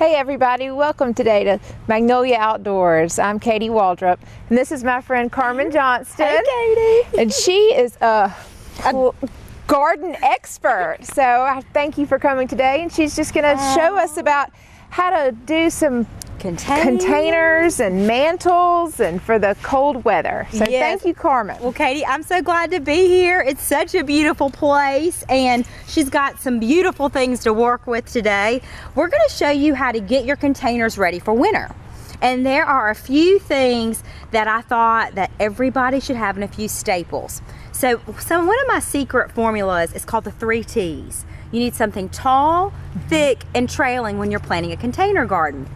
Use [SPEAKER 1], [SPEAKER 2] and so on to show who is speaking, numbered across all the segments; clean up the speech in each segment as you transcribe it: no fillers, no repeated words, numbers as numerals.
[SPEAKER 1] Hey everybody, welcome today to Magnolia Outdoors. I'm Katie Waldrop, and this is my friend Carmen Johnston.
[SPEAKER 2] Hey Katie!
[SPEAKER 1] And she is a garden expert, so I thank you for coming today, and she's just going to show us about how to do some containers and mantles and for the cold weather. So thank you, Carmen.
[SPEAKER 2] Well, Katie, I'm so glad to be here. It's such a beautiful place, and she's got some beautiful things to work with today. We're going to show you how to get your containers ready for winter. And there are a few things that I thought that everybody should have, and a few staples. So one of my secret formulas is called the 3 T's. You need something tall, thick, and trailing when you're planting a container garden.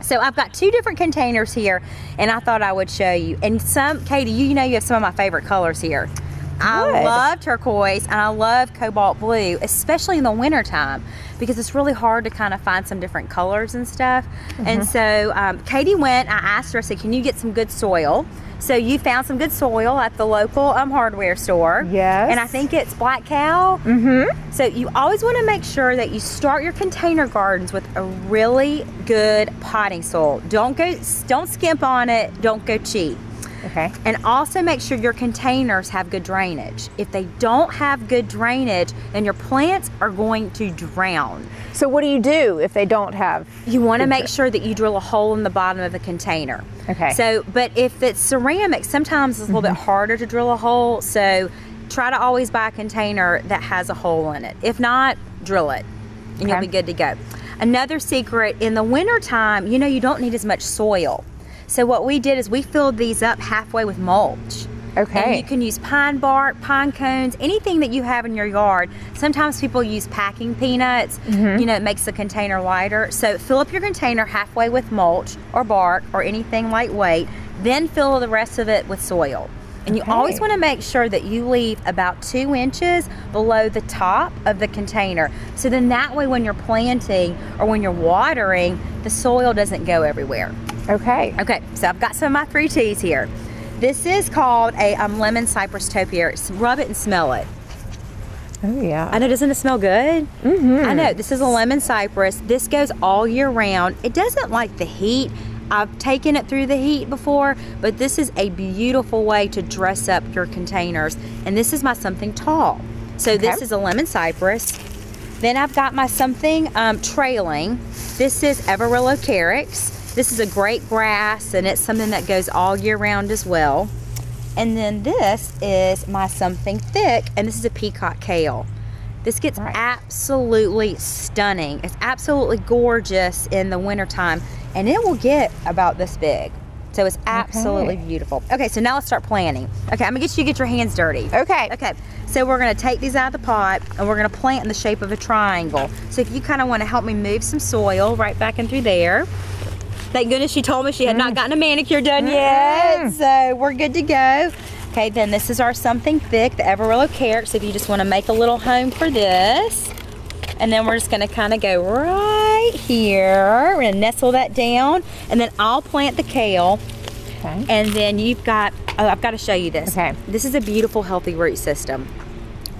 [SPEAKER 2] So I've got 2 different containers here, and I thought I would show you. And Katie, you know you have some of my favorite colors here. Good. I love turquoise and I love cobalt blue, especially in the winter time, because it's really hard to kind of find some different colors and stuff. And so Katie went, I asked her, I said, can you get some good soil? So you found some good soil at the local hardware store.
[SPEAKER 1] Yes.
[SPEAKER 2] And I think it's Black Cow. So you always want to make sure that you start your container gardens with a really good potting soil. Don't skimp on it, don't go cheap.
[SPEAKER 1] Okay.
[SPEAKER 2] And also make sure your containers have good drainage. If they don't have good drainage, then your plants are going to drown.
[SPEAKER 1] So what do you do if they don't have?
[SPEAKER 2] You want to make sure that you drill a hole in the bottom of the container.
[SPEAKER 1] Okay.
[SPEAKER 2] So, but if it's ceramic, sometimes it's a little bit harder to drill a hole. So try to always buy a container that has a hole in it. If not, drill it and you'll be good to go. Another secret, in the winter time, you know, you don't need as much soil. So what we did is we filled these up halfway with mulch.
[SPEAKER 1] Okay.
[SPEAKER 2] And you can use pine bark, pine cones, anything that you have in your yard. Sometimes people use packing peanuts. You know, it makes the container lighter. So fill up your container halfway with mulch or bark or anything lightweight, then fill the rest of it with soil. And you always want to make sure that you leave about 2 inches below the top of the container. So then that way when you're planting or when you're watering, the soil doesn't go everywhere.
[SPEAKER 1] Okay.
[SPEAKER 2] Okay, so I've got some of my 3 T's here. This is called a lemon cypress topiary. Rub it and smell it.
[SPEAKER 1] Oh yeah.
[SPEAKER 2] I know, doesn't it smell good? I know, this is a lemon cypress. This goes all year round. It doesn't like the heat. I've taken it through the heat before, but this is a beautiful way to dress up your containers. And this is my something tall. So this is a lemon cypress. Then I've got my something trailing. This is Everillo carex. This is a great grass, and it's something that goes all year round as well. And then this is my something thick, and this is a peacock kale. This gets absolutely stunning. It's absolutely gorgeous in the wintertime, and it will get about this big. So it's absolutely beautiful. Okay, so now let's start planting. Okay, I'm gonna get you to get your hands dirty.
[SPEAKER 1] Okay.
[SPEAKER 2] Okay, so we're gonna take these out of the pot, and we're gonna plant in the shape of a triangle. So if you kind of wanna help me move some soil right back in through there. Thank goodness she told me she had not gotten a manicure done yet, so we're good to go. Okay, then this is our something thick, the Everillo carex, if you just want to make a little home for this. And then we're just going to kind of go right here. We're going to nestle that down, and then I'll plant the kale.
[SPEAKER 1] Okay.
[SPEAKER 2] And then you've got, I've got to show you this.
[SPEAKER 1] Okay.
[SPEAKER 2] This is a beautiful, healthy root system.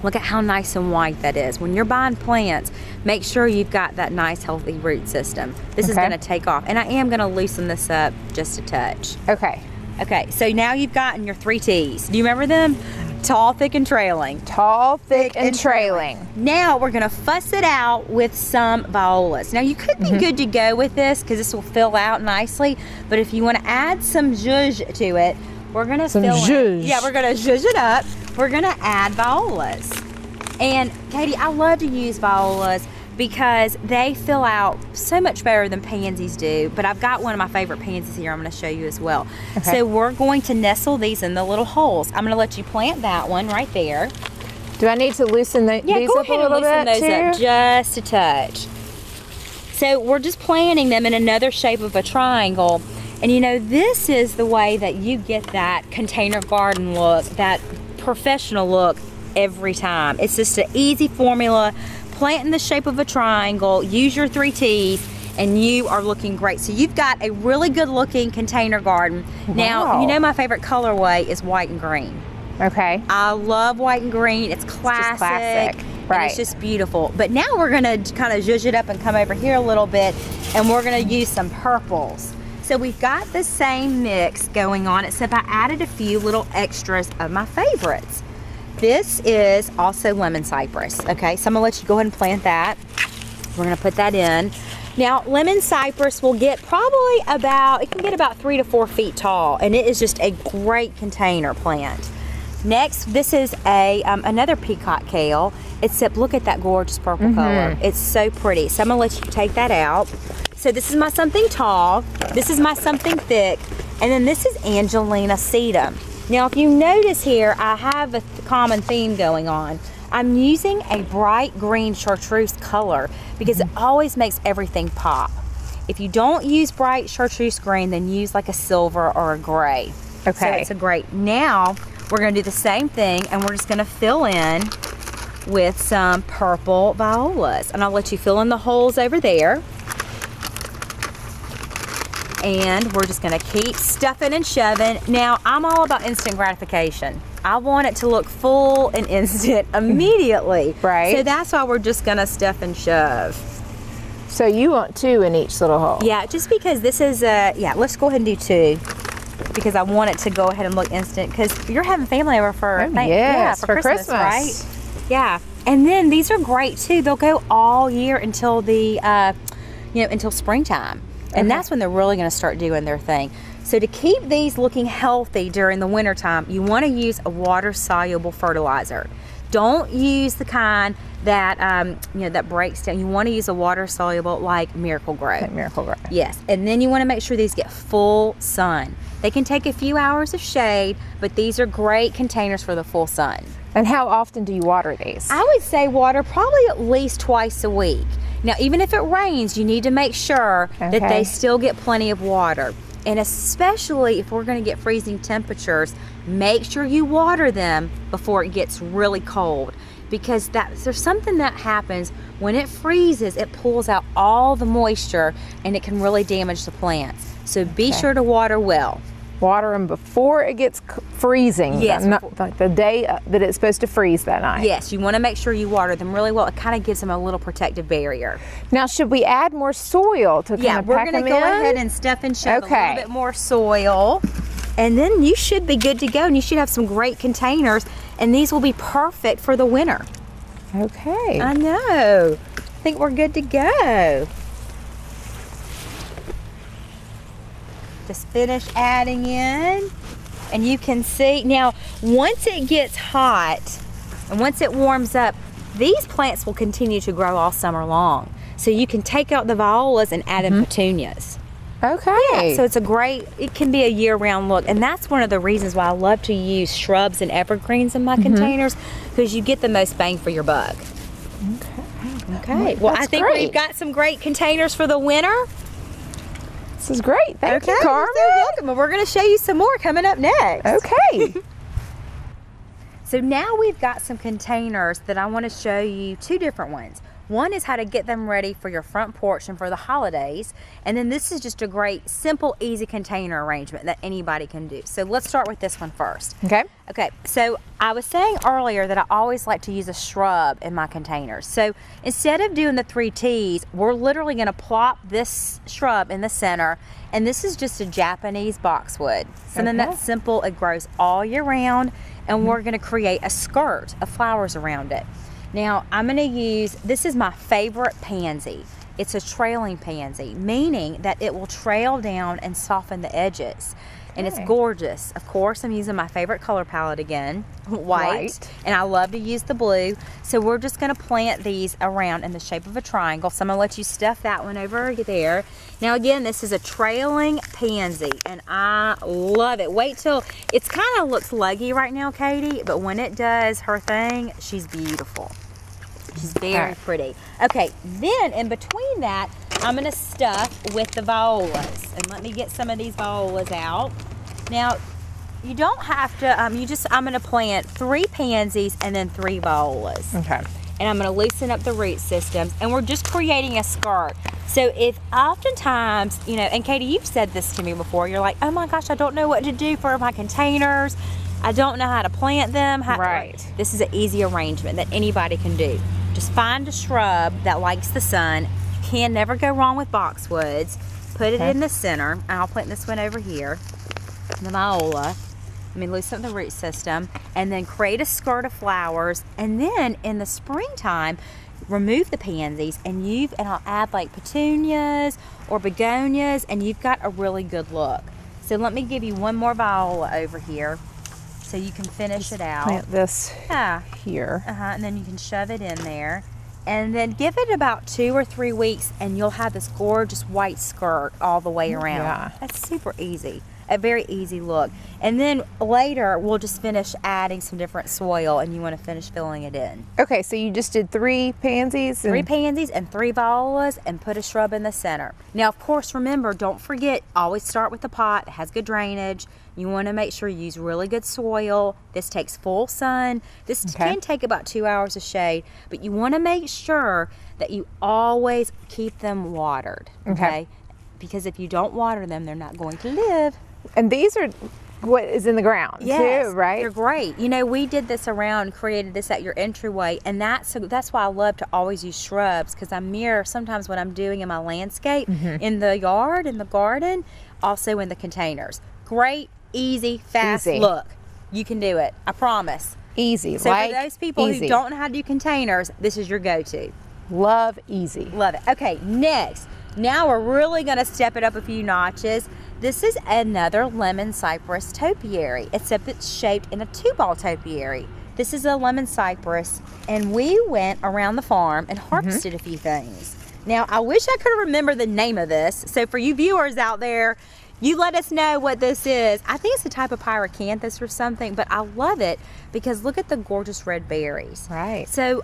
[SPEAKER 2] Look at how nice and white that is. When you're buying plants, make sure you've got that nice, healthy root system. This is gonna take off. And I am gonna loosen this up just a touch.
[SPEAKER 1] Okay.
[SPEAKER 2] Okay, so now you've gotten your 3 T's. Do you remember them? Tall, thick, and trailing.
[SPEAKER 1] Tall, thick, and trailing.
[SPEAKER 2] Now we're gonna fuss it out with some violas. Now you could be good to go with this because this will fill out nicely, but if you wanna add some zhuzh to it, we're gonna we're gonna zhuzh it up. We're gonna add violas. And Katie, I love to use violas because they fill out so much better than pansies do, but I've got one of my favorite pansies here I'm gonna show you as well. Okay. So we're going to nestle these in the little holes. I'm gonna let you plant that one right there.
[SPEAKER 1] Do I need to loosen these up a little bit?
[SPEAKER 2] Yeah, go ahead and loosen those up just a touch. So we're just planting them in another shape of a triangle. And you know, this is the way that you get that container garden look, that professional look every time. It's just an easy formula. Plant in the shape of a triangle, use your 3 T's, and you are looking great. So you've got a really good looking container garden. Now, you know my favorite colorway is white and green.
[SPEAKER 1] Okay.
[SPEAKER 2] I love white and green. It's classic.
[SPEAKER 1] It's just classic. Right.
[SPEAKER 2] And it's just beautiful. But now we're gonna kind of zhuzh it up and come over here a little bit, and we're gonna use some purples. So we've got the same mix going on, except I added a few little extras of my favorites. This is also lemon cypress, okay? So I'm gonna let you go ahead and plant that. We're gonna put that in. Now, lemon cypress will get probably about, it can get about 3 to 4 feet tall, and it is just a great container plant. Next, this is another peacock kale, except look at that gorgeous purple color. It's so pretty. So I'm gonna let you take that out. So this is my something tall, this is my something thick, and then this is Angelina sedum. Now, if you notice here, I have a common theme going on. I'm using a bright green chartreuse color because it always makes everything pop. If you don't use bright chartreuse green, then use like a silver or a gray.
[SPEAKER 1] Okay.
[SPEAKER 2] So it's a great. Now, we're gonna do the same thing, and we're just gonna fill in with some purple violas. And I'll let you fill in the holes over there. And we're just gonna keep stuffing and shoving. Now, I'm all about instant gratification. I want it to look full and instant immediately.
[SPEAKER 1] Right.
[SPEAKER 2] So that's why we're just gonna stuff and shove.
[SPEAKER 1] So you want 2 in each little hole?
[SPEAKER 2] Yeah, just because this is, yeah, let's go ahead and do 2. Because I want it to go ahead and look instant. Because you're having family over for,
[SPEAKER 1] yes,
[SPEAKER 2] for Christmas, right? Yeah. And then these are great too. They'll go all year until the, until springtime. And that's when they're really gonna start doing their thing. So to keep these looking healthy during the wintertime, you wanna use a water-soluble fertilizer. Don't use the kind that, that breaks down. You wanna use a water-soluble like Miracle Grow.
[SPEAKER 1] Like Miracle Grow.
[SPEAKER 2] Yes, and then you wanna make sure these get full sun. They can take a few hours of shade, but these are great containers for the full sun.
[SPEAKER 1] And how often do you water these?
[SPEAKER 2] I would say water probably at least twice a week. Now, even if it rains, you need to make sure that they still get plenty of water. And especially if we're gonna get freezing temperatures, make sure you water them before it gets really cold. Because there's something that happens when it freezes, it pulls out all the moisture and it can really damage the plants. So be sure to water well.
[SPEAKER 1] Water them before it gets freezing.
[SPEAKER 2] Yes.
[SPEAKER 1] Not like the day that it's supposed to freeze that night.
[SPEAKER 2] Yes, you want to make sure you water them really well. It kind of gives them a little protective barrier.
[SPEAKER 1] Now, should we add more soil to kind of pack them in?
[SPEAKER 2] Yeah, we're going to go ahead and stuff and shove a little bit more soil. And then you should be good to go, and you should have some great containers, and these will be perfect for the winter.
[SPEAKER 1] Okay.
[SPEAKER 2] I know. I think we're good to go. Just finish adding in, and you can see now once it gets hot and once it warms up, these plants will continue to grow all summer long. So you can take out the violas and add in petunias.
[SPEAKER 1] Okay.
[SPEAKER 2] Yeah, so it can be a year-round look, and that's one of the reasons why I love to use shrubs and evergreens in my containers, because you get the most bang for your buck. Okay. Well, I think we've got some great containers for the winter.
[SPEAKER 1] This is great. Thank you, Carmen.
[SPEAKER 2] You're so welcome. And we're going to show you some more coming up next.
[SPEAKER 1] Okay.
[SPEAKER 2] So now we've got some containers that I want to show you 2 different ones. One is how to get them ready for your front porch and for the holidays. And then this is just a great, simple, easy container arrangement that anybody can do. So let's start with this one first.
[SPEAKER 1] Okay.
[SPEAKER 2] Okay, so I was saying earlier that I always like to use a shrub in my containers. So instead of doing the 3 T's, we're literally gonna plop this shrub in the center, and this is just a Japanese boxwood. Something that's simple, it grows all year round, and we're gonna create a skirt of flowers around it. Now, I'm gonna use, this is my favorite pansy. It's a trailing pansy, meaning that it will trail down and soften the edges. And it's gorgeous. Of course, I'm using my favorite color palette again, white. And I love to use the blue. So we're just gonna plant these around in the shape of a triangle. So I'm gonna let you stuff that one over there. Now again, this is a trailing pansy, and I love it. Wait till, it's kind of looks leggy right now, Katie, but when it does her thing, she's beautiful. She's very pretty. Okay, then in between that, I'm gonna stuff with the violas. And let me get some of these violas out. Now, you don't have to, I'm gonna plant 3 pansies and then 3 violas.
[SPEAKER 1] Okay.
[SPEAKER 2] And I'm gonna loosen up the root systems, and we're just creating a skirt. So if oftentimes, and Katie, you've said this to me before, you're like, oh my gosh, I don't know what to do for my containers. I don't know how to plant them.
[SPEAKER 1] Right.
[SPEAKER 2] This is an easy arrangement that anybody can do. Just find a shrub that likes the sun. You can never go wrong with boxwoods. Put it in the center. And I'll plant this one over here, the viola. Let me loosen up the root system. And then create a skirt of flowers. And then in the springtime, remove the pansies and I'll add like petunias or begonias, and you've got a really good look. So let me give you one more viola over here so you can finish it out.
[SPEAKER 1] Plant this here.
[SPEAKER 2] And then you can shove it in there. And then give it about 2 or 3 weeks and you'll have this gorgeous white skirt all the way around.
[SPEAKER 1] Yeah.
[SPEAKER 2] That's super easy. A very easy look. And then later we'll just finish adding some different soil, and you want to finish filling it in.
[SPEAKER 1] Okay, so you just did 3 pansies?
[SPEAKER 2] 3 pansies and 3 violas, and put a shrub in the center. Now, of course, remember, don't forget, always start with the pot. It has good drainage. You want to make sure you use really good soil. This takes full sun. This can take about 2 hours of shade, but you want to make sure that you always keep them watered, okay? Because if you don't water them, they're not going to live.
[SPEAKER 1] And these are what is in the ground too, right?
[SPEAKER 2] They're great. You know, we did this around, created this at your entryway, and that's why I love to always use shrubs, because I mirror sometimes what I'm doing in my landscape, in the yard, in the garden, also in the containers. Great, easy, fast look. You can do it. I promise.
[SPEAKER 1] Easy.
[SPEAKER 2] So for those people who don't know how to do containers, this is your go-to.
[SPEAKER 1] Love easy.
[SPEAKER 2] Love it. Okay, next. Now we're really going to step it up a few notches. This is another lemon cypress topiary, except it's shaped in a 2-ball topiary. This is a lemon cypress, and we went around the farm and harvested a few things. Now, I wish I could remember the name of this, so for you viewers out there, you let us know what this is. I think it's a type of pyracanthus or something, but I love it because look at the gorgeous red berries.
[SPEAKER 1] Right.
[SPEAKER 2] So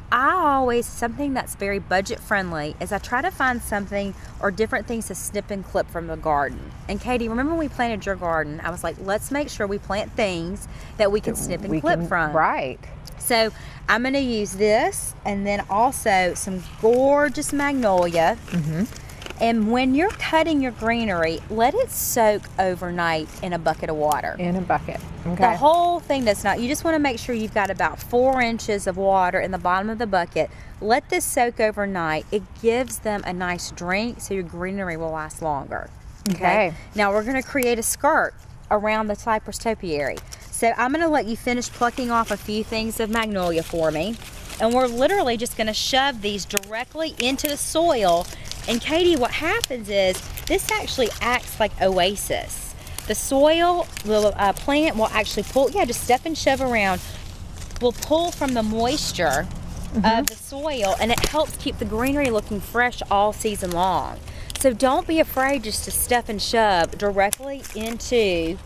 [SPEAKER 2] something that's very budget friendly is I try to find something or different things to snip and clip from the garden. And Katie, remember when we planted your garden, I was like, let's make sure we plant things that we can snip and clip from.
[SPEAKER 1] Right.
[SPEAKER 2] So I'm gonna use this, and then also some gorgeous magnolia. And when you're cutting your greenery, let it soak overnight in a bucket of water.
[SPEAKER 1] In a bucket. Okay.
[SPEAKER 2] The whole thing does not. You just want to make sure you've got about 4 inches of water in the bottom of the bucket. Let this soak overnight. It gives them a nice drink, so your greenery will last longer. Okay. Now we're going to create a skirt around the cypress topiary. So I'm going to let you finish plucking off a few things of magnolia for me. And we're literally just going to shove these directly into the soil. And Katie, what happens is this actually acts like oasis. The soil, the plant will actually pull, just step and shove around, will pull from the moisture of the soil, and it helps keep the greenery looking fresh all season long. So don't be afraid just to step and shove directly into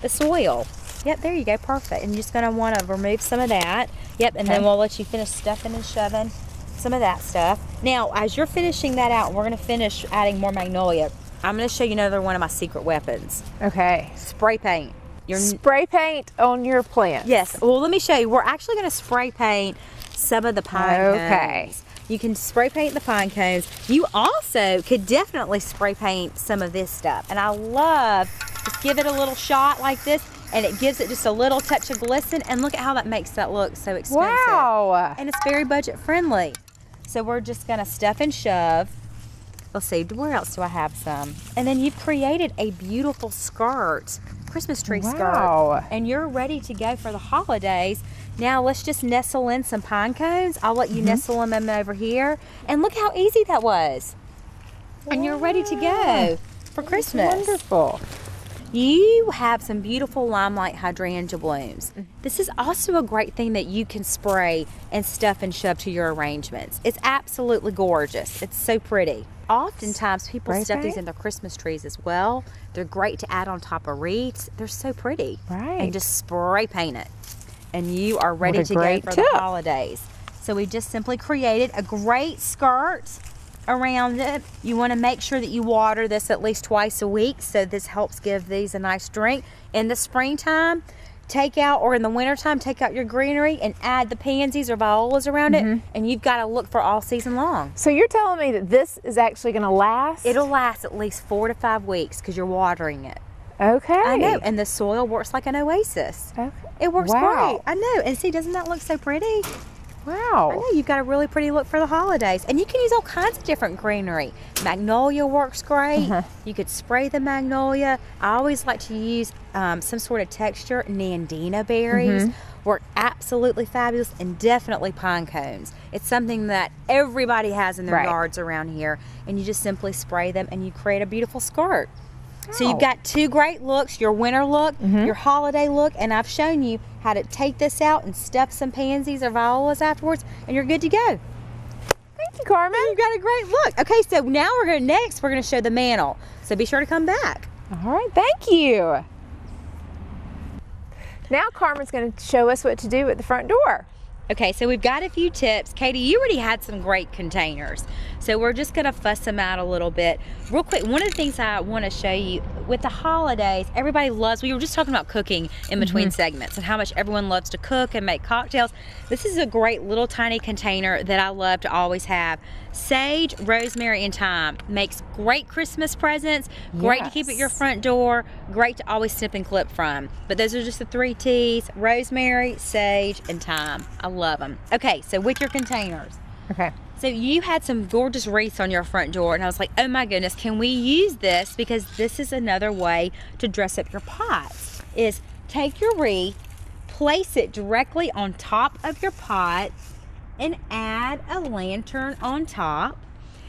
[SPEAKER 2] the soil. Yep, there you go, perfect. And you're just gonna wanna remove some of that. Yep, and then we'll let you finish stuffing and shoving some of that stuff. Now, as you're finishing that out, we're gonna finish adding more magnolia. I'm gonna show you another one of my secret weapons.
[SPEAKER 1] Okay.
[SPEAKER 2] Spray paint.
[SPEAKER 1] Spray paint on your plants.
[SPEAKER 2] Yes, well, let me show you. We're actually gonna spray paint some of the pine cones. You can spray paint the pine cones. You also could definitely spray paint some of this stuff. And I love, just give it a little shot like this, and it gives it just a little touch of glisten, and look at how that makes that look so expensive.
[SPEAKER 1] Wow.
[SPEAKER 2] And it's very budget friendly. So we're just gonna stuff and shove. Let's see, where else do I have some? And then you've created a beautiful skirt, Christmas tree skirt. And you're ready to go for the holidays. Now let's just nestle in some pine cones. I'll let you nestle them over here. And look how easy that was. And you're ready to go for Christmas.
[SPEAKER 1] Wonderful.
[SPEAKER 2] You have some beautiful limelight hydrangea blooms. This is also a great thing that you can spray and stuff and shove to your arrangements. It's absolutely gorgeous. It's so pretty. Oftentimes people stuff these in their Christmas trees as well. They're great to add on top of wreaths. They're so pretty.
[SPEAKER 1] Right.
[SPEAKER 2] And just spray paint it. And you are ready to go for the holidays. So we just simply created a great skirt around it. You want to make sure that you water this at least twice a week, so this helps give these a nice drink. In the springtime, take out, or in the wintertime, take out your greenery and add the pansies or violas around it, and you've got to look for all season long.
[SPEAKER 1] So you're telling me that this is actually going to last?
[SPEAKER 2] It'll last at least 4 to 5 weeks because you're watering it.
[SPEAKER 1] Okay.
[SPEAKER 2] I know, and the soil works like an oasis.
[SPEAKER 1] Okay.
[SPEAKER 2] It works
[SPEAKER 1] Wow.
[SPEAKER 2] great. I know, and see, doesn't that look so pretty?
[SPEAKER 1] Wow.
[SPEAKER 2] I know, you've got a really pretty look for the holidays. And you can use all kinds of different greenery. Magnolia works great. You could spray the magnolia. I always like to use some sort of texture. Nandina berries work absolutely fabulous, and definitely pine cones. It's something that everybody has in their yards around here, and you just simply spray them and you create a beautiful skirt. So you've got two great looks, your winter look, your holiday look, and I've shown you how to take this out and stuff some pansies or violas afterwards, and you're good to go.
[SPEAKER 1] Thank you, Carmen.
[SPEAKER 2] You've got a great look. Okay, so now we're gonna show the mantle. So be sure to come back.
[SPEAKER 1] All right, thank you. Now Carmen's going to show us what to do at the front door.
[SPEAKER 2] Okay, so we've got a few tips. Katie, you already had some great containers, so we're just gonna fuss them out a little bit. Real quick, one of the things I wanna show you, with the holidays, everybody loves, we were just talking about cooking in between segments and how much everyone loves to cook and make cocktails. This is a great little tiny container that I love to always have. Sage, rosemary, and thyme makes great Christmas presents, great to keep at your front door, great to always snip and clip from. But those are just the 3 T's: rosemary, sage, and thyme. I love them. Okay, so with your containers.
[SPEAKER 1] Okay.
[SPEAKER 2] So you had some gorgeous wreaths on your front door, and I was like, oh my goodness, can we use this? Because this is another way to dress up your pots, is take your wreath, place it directly on top of your pot, and add a lantern on top,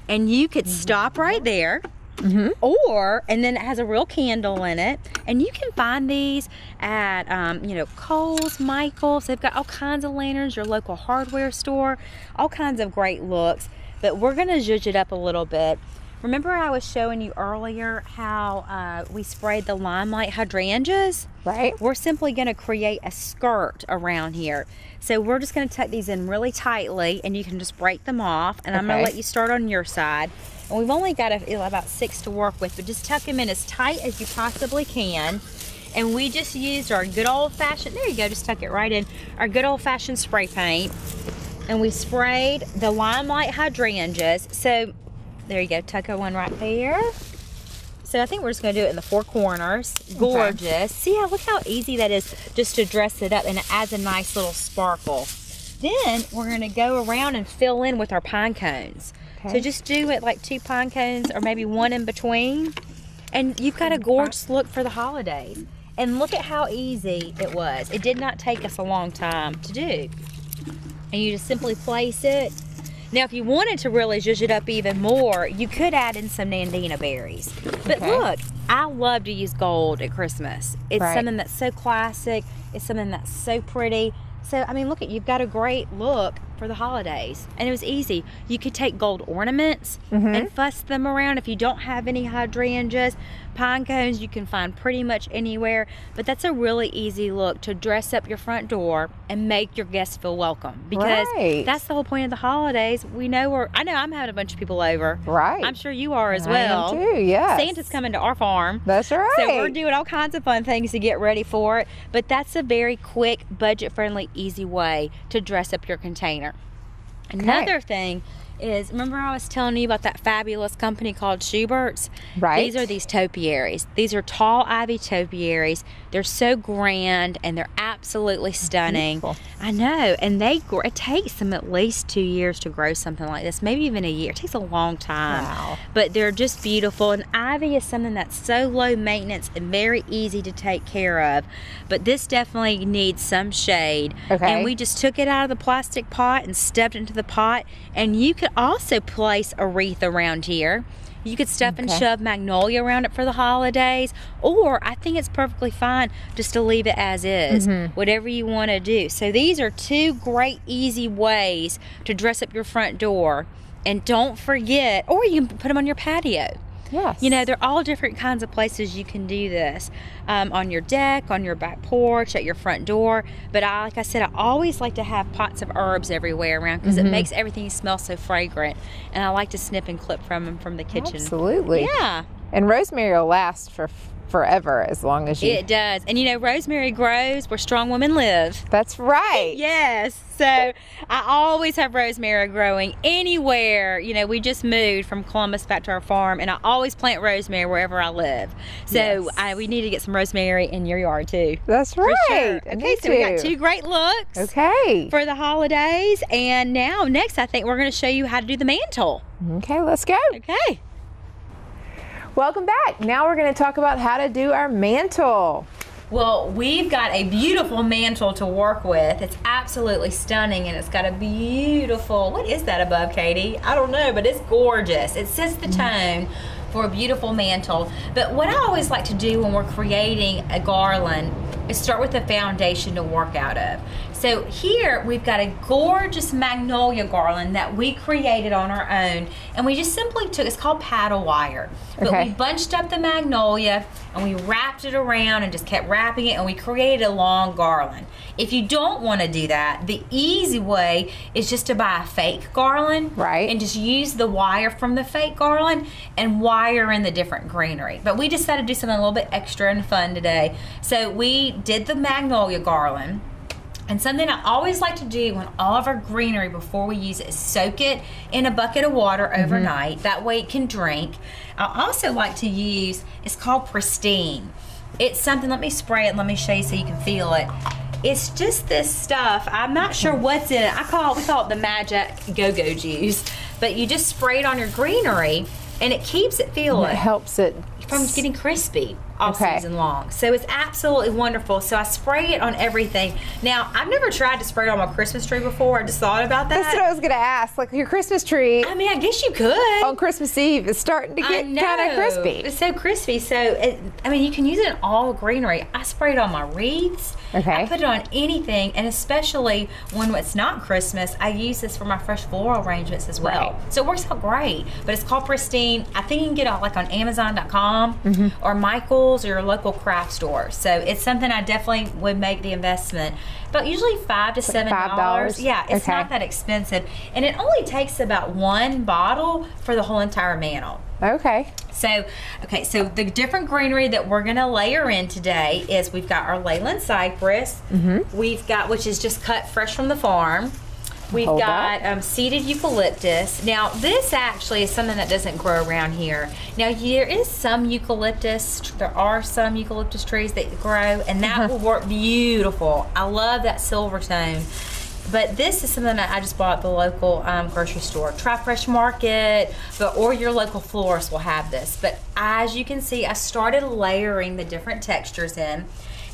[SPEAKER 2] and you could stop right there. Or, and then it has a real candle in it, and you can find these at you know, Kohl's, Michael's. They've got all kinds of lanterns, your local hardware store, all kinds of great looks. But we're gonna zhuzh it up a little bit. Remember I was showing you earlier how we sprayed the limelight hydrangeas?
[SPEAKER 1] Right.
[SPEAKER 2] We're simply gonna create a skirt around here. So we're just gonna tuck these in really tightly, and you can just break them off, and I'm gonna let you start on your side. And we've only got about 6 to work with, but just tuck them in as tight as you possibly can. And we just used our good old-fashioned, there you go, just tuck it right in, our good old-fashioned spray paint. And we sprayed the limelight hydrangeas. So there you go, tuck one right there. So I think we're just gonna do it in the 4 corners. Gorgeous. See how, look how easy that is just to dress it up, and it adds a nice little sparkle. Then we're gonna go around and fill in with our pine cones. So just do it like 2 pine cones, or maybe 1 in between, and you've got a gorgeous look for the holidays. And look at how easy it was. It did not take us a long time to do. And you just simply place it. Now, if you wanted to really zhuzh it up even more, you could add in some Nandina berries. But look, I love to use gold at Christmas. It's something that's so classic. It's something that's so pretty. So, I mean, look at, you've got a great look for the holidays, and it was easy. You could take gold ornaments and fuss them around. If you don't have any hydrangeas, pine cones you can find pretty much anywhere, but that's a really easy look to dress up your front door and make your guests feel welcome, because that's the whole point of the holidays. We know I know I'm having a bunch of people over. I'm sure you are as well.
[SPEAKER 1] I am too, yes.
[SPEAKER 2] Santa's coming to our farm.
[SPEAKER 1] That's right.
[SPEAKER 2] So we're doing all kinds of fun things to get ready for it, but that's a very quick, budget-friendly, easy way to dress up your container. Another thing is, remember I was telling you about that fabulous company called Schubert's? These are these topiaries. These are tall ivy topiaries. They're so grand, and they're absolutely stunning. I know, and it takes them at least 2 years to grow something like this, maybe even a year. It takes a long time. But they're just beautiful, and ivy is something that's so low maintenance and very easy to take care of. But this definitely needs some shade. And we just took it out of the plastic pot and stepped into the pot, and you could also place a wreath around here. You could stuff and shove magnolia around it for the holidays, or I think it's perfectly fine just to leave it as is, whatever you want to do. So these are 2 great easy ways to dress up your front door. And don't forget, or you can put them on your patio. You know, they're all different kinds of places you can do this. On your deck, on your back porch, at your front door. But like I said, I always like to have pots of herbs everywhere around, because it makes everything smell so fragrant. And I like to snip and clip from them from the kitchen.
[SPEAKER 1] Absolutely.
[SPEAKER 2] Yeah.
[SPEAKER 1] And rosemary will last for forever as long as you...
[SPEAKER 2] It does. And you know, rosemary grows where strong women live.
[SPEAKER 1] That's right.
[SPEAKER 2] Yes. So I always have rosemary growing anywhere. You know, we just moved from Columbus back to our farm, and I always plant rosemary wherever I live. So we need to get some rosemary in your yard too.
[SPEAKER 1] That's right.
[SPEAKER 2] Sure. Okay, so we got 2 great looks for the holidays. And now next I think we're going to show you how to do the mantle.
[SPEAKER 1] Okay, let's go.
[SPEAKER 2] Okay.
[SPEAKER 1] Welcome back. Now we're going to talk about how to do our mantle.
[SPEAKER 2] Well, we've got a beautiful mantle to work with. It's absolutely stunning, and it's got a beautiful, what is that above, Katie? I don't know, but it's gorgeous. It sets the tone for a beautiful mantle. But what I always like to do when we're creating a garland is start with a foundation to work out of. So here we've got a gorgeous magnolia garland that we created on our own, and we just simply took, it's called paddle wire. But we bunched up the magnolia and we wrapped it around and just kept wrapping it, and we created a long garland. If you don't want to do that, the easy way is just to buy a fake garland, and just use the wire from the fake garland and wire in the different greenery. But we decided to do something a little bit extra and fun today. So we did the magnolia garland. And something I always like to do on all of our greenery before we use it is soak it in a bucket of water overnight. That way it can drink. I also like to use, it's called Pristine. It's something, let me spray it and let me show you so you can feel it. It's just this stuff. I'm not sure what's in it. We call it the magic go-go juice. But you just spray it on your greenery and it keeps it feeling.
[SPEAKER 1] It helps it
[SPEAKER 2] from getting crispy all season long. So it's absolutely wonderful. So I spray it on everything. Now, I've never tried to spray it on my Christmas tree before. I just thought about that.
[SPEAKER 1] That's what I was going to ask. Like your Christmas tree.
[SPEAKER 2] I mean, I guess you could.
[SPEAKER 1] On Christmas Eve, it's starting to get kind of crispy.
[SPEAKER 2] It's so crispy. So, I mean, you can use it in all greenery. I spray it on my wreaths. I put it on anything, and especially when it's not Christmas, I use this for my fresh floral arrangements as well. So it works out great. But it's called Pristine. I think you can get it like on Amazon.com or Michael's or your local craft store. So it's something I definitely would make the investment. But usually $5 to $7. Yeah, it's not that expensive. And it only takes about 1 bottle for the whole entire mantle. So the different greenery that we're gonna layer in today is we've got our Leyland cypress. We've got, which is just cut fresh from the farm. We've got seeded eucalyptus. Now, this actually is something that doesn't grow around here. Now, there is some eucalyptus. There are some eucalyptus trees that grow, and that will work beautiful. I love that silver tone. But this is something that I just bought at the local grocery store. Try Fresh Market, or your local florist will have this. But as you can see, I started layering the different textures in.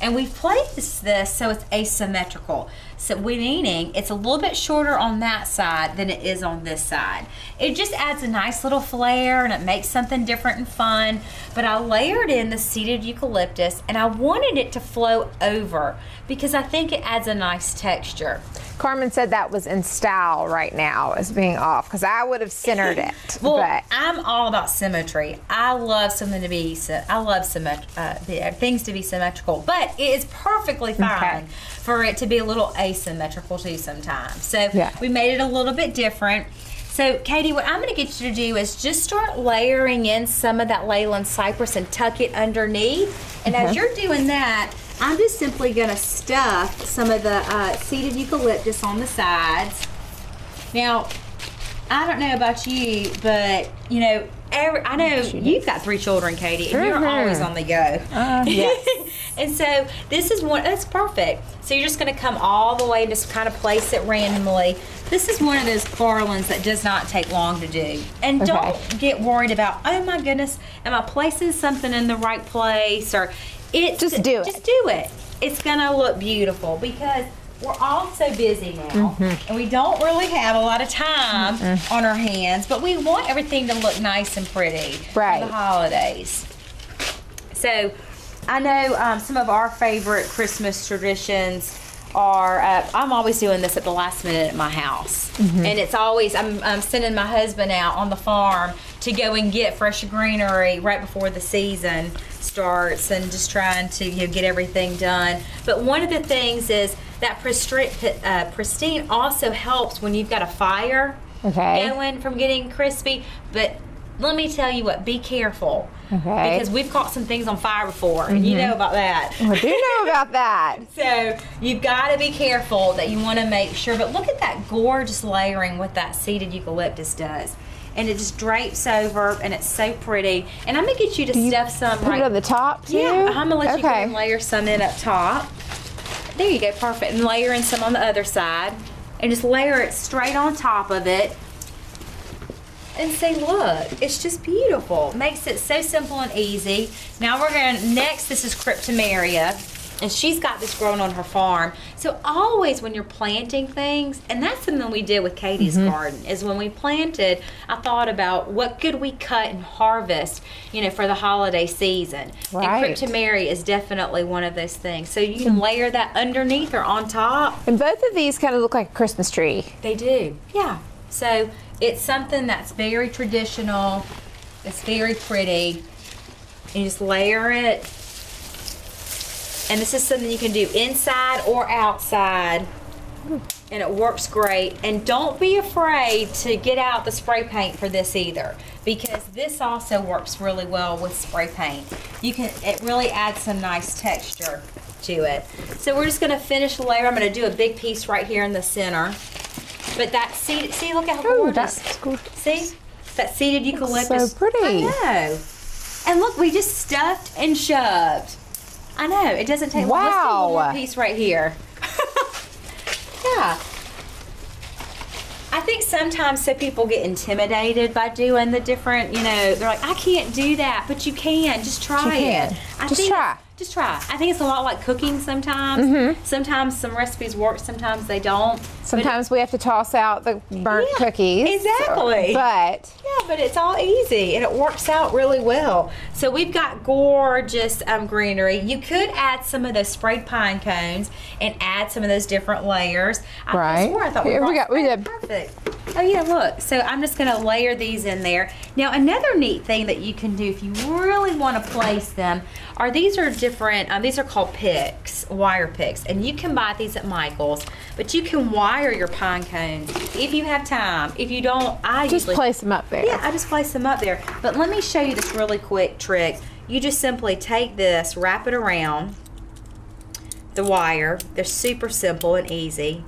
[SPEAKER 2] And we placed this so it's asymmetrical. So meaning it's a little bit shorter on that side than it is on this side. It just adds a nice little flair and it makes something different and fun. But I layered in the seeded eucalyptus and I wanted it to flow over because I think it adds a nice texture.
[SPEAKER 1] Carmen said that was in style right now as being off because I would have centered it.
[SPEAKER 2] Well, I'm all about symmetry. I love something to be, things to be symmetrical, but it is perfectly fine for it to be a little asymmetrical too sometimes. So we made it a little bit different. So Katie, what I'm going to get you to do is just start layering in some of that Leyland cypress and tuck it underneath. And as you're doing that, I'm just simply going to stuff some of the seeded eucalyptus on the sides. Now, I don't know about you, but you know, I know you've got 3 children, Katie, and you're always on the go.
[SPEAKER 1] Yes.
[SPEAKER 2] And so this is one that's perfect. So you're just going to come all the way and just kind of place it randomly. This is one of those garlands that does not take long to do. And don't get worried about, oh my goodness, am I placing something in the right place? Or just do it. Just do it. It's going to look beautiful because we're all so busy now, and we don't really have a lot of time on our hands, but we want everything to look nice and pretty for the holidays. So I know some of our favorite Christmas traditions are, I'm always doing this at the last minute at my house. And it's always, I'm sending my husband out on the farm to go and get fresh greenery right before the season starts and just trying to get everything done. But one of the things is that Pristine also helps when you've got a fire going from getting crispy. But let me tell you what, be careful.
[SPEAKER 1] Okay.
[SPEAKER 2] Because we've caught some things on fire before, and you know about that.
[SPEAKER 1] I do know about that.
[SPEAKER 2] So you've got to be careful that you want to make sure. But look at that gorgeous layering what that seeded eucalyptus does. And it just drapes over, and it's so pretty. And I'm going to get you to stuff some
[SPEAKER 1] Put it on the top, too?
[SPEAKER 2] Yeah, I'm going to let you go
[SPEAKER 1] Okay.
[SPEAKER 2] and layer some in up top. There you go, perfect. And layer in some on the other side. And just layer it straight on top of it. And say, look, it's just beautiful. Makes it so simple and easy. Now we're gonna, next this is Cryptomeria, and she's got this growing on her farm. So always when you're planting things, and that's something we did with Katie's garden, is when we planted, I thought about what could we cut and harvest, you know, for the holiday season.
[SPEAKER 1] Right.
[SPEAKER 2] And Cryptomeria is definitely one of those things. So you can layer that underneath or on top.
[SPEAKER 1] And both of these kind of look like a Christmas tree.
[SPEAKER 2] They do, yeah. So it's something that's very traditional. It's very pretty. You just layer it. And this is something you can do inside or outside. And it works great. And don't be afraid to get out the spray paint for this either, because this also works really well with spray paint. It really adds some nice texture to it. So we're just gonna finish the layer. I'm gonna do a big piece right here in the center. But that seed, see, look how gorgeous.
[SPEAKER 1] That's gorgeous.
[SPEAKER 2] See? That seeded eucalyptus.
[SPEAKER 1] So pretty.
[SPEAKER 2] I know. And look, we just stuffed and shoved. I know, it doesn't take long. Let's do one more piece right here. Yeah. I think sometimes people get intimidated by doing the different, you know, they're like, I can't do that, but you can. Just try it.
[SPEAKER 1] Just try.
[SPEAKER 2] Just try. I think it's a lot like cooking sometimes. Sometimes some recipes work, sometimes they don't.
[SPEAKER 1] Sometimes we have to toss out the burnt cookies.
[SPEAKER 2] Exactly.
[SPEAKER 1] But
[SPEAKER 2] yeah, but it's all easy and it works out really well. So we've got gorgeous greenery. You could add some of those sprayed pine cones and add some of those different layers.
[SPEAKER 1] Right.
[SPEAKER 2] I thought
[SPEAKER 1] Here we did.
[SPEAKER 2] Perfect. Oh yeah, look. So I'm just gonna layer these in there. Now another neat thing that you can do if you really want to place them are these are different, these are called picks, wire picks, and you can buy these at Michael's, but you can wire your pine cones if you have time. If you don't, I
[SPEAKER 1] just
[SPEAKER 2] usually
[SPEAKER 1] place them up there.
[SPEAKER 2] Yeah, I just place them up there. But let me show you this really quick trick. You just simply take this, wrap it around the wire. They're super simple and easy.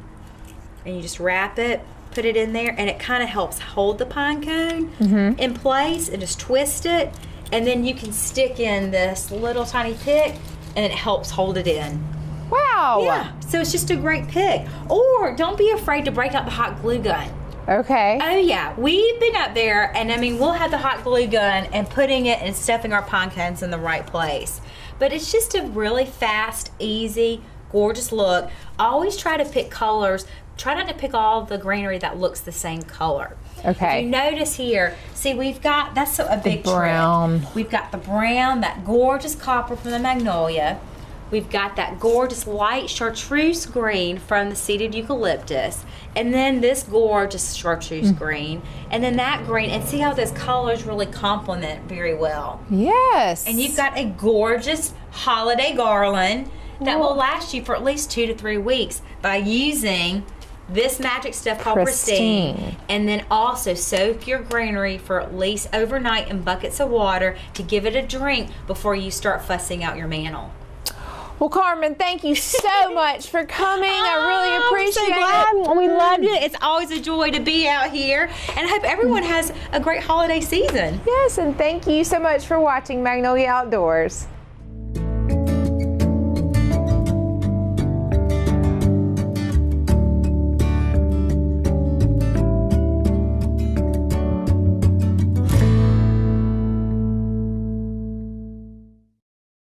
[SPEAKER 2] And you just wrap it, put it in there, and it kind of helps hold the pine cone in place, and just twist it. And then you can stick in this little tiny pick, and it helps hold it in.
[SPEAKER 1] Wow.
[SPEAKER 2] Yeah, so it's just a great pick. Or don't be afraid to break out the hot glue gun.
[SPEAKER 1] Okay.
[SPEAKER 2] Oh yeah, we've been up there, and I mean, we'll have the hot glue gun and putting it and stuffing our pine cones in the right place. But it's just a really fast, easy, gorgeous look. Always try to pick colors. Try not to pick all the greenery that looks the same color.
[SPEAKER 1] Okay.
[SPEAKER 2] If you notice here, see we've got, that's a big
[SPEAKER 1] brown.
[SPEAKER 2] trick. We've got the brown, that gorgeous copper from the Magnolia. We've got that gorgeous light chartreuse green from the seeded eucalyptus. And then this gorgeous chartreuse green. And then that green. And see how those colors really complement very well.
[SPEAKER 1] Yes.
[SPEAKER 2] And you've got a gorgeous holiday garland that will last you for at least 2 to 3 weeks by using this magic stuff called Pristine. And then also soak your greenery for at least overnight in buckets of water to give it a drink before you start fussing out your mantle.
[SPEAKER 1] Well, Carmen, thank you so much for coming. I really appreciate it.
[SPEAKER 2] We loved it. It's always a joy to be out here. And I hope everyone has a great holiday season.
[SPEAKER 1] Yes, and thank you so much for watching Magnolia Outdoors.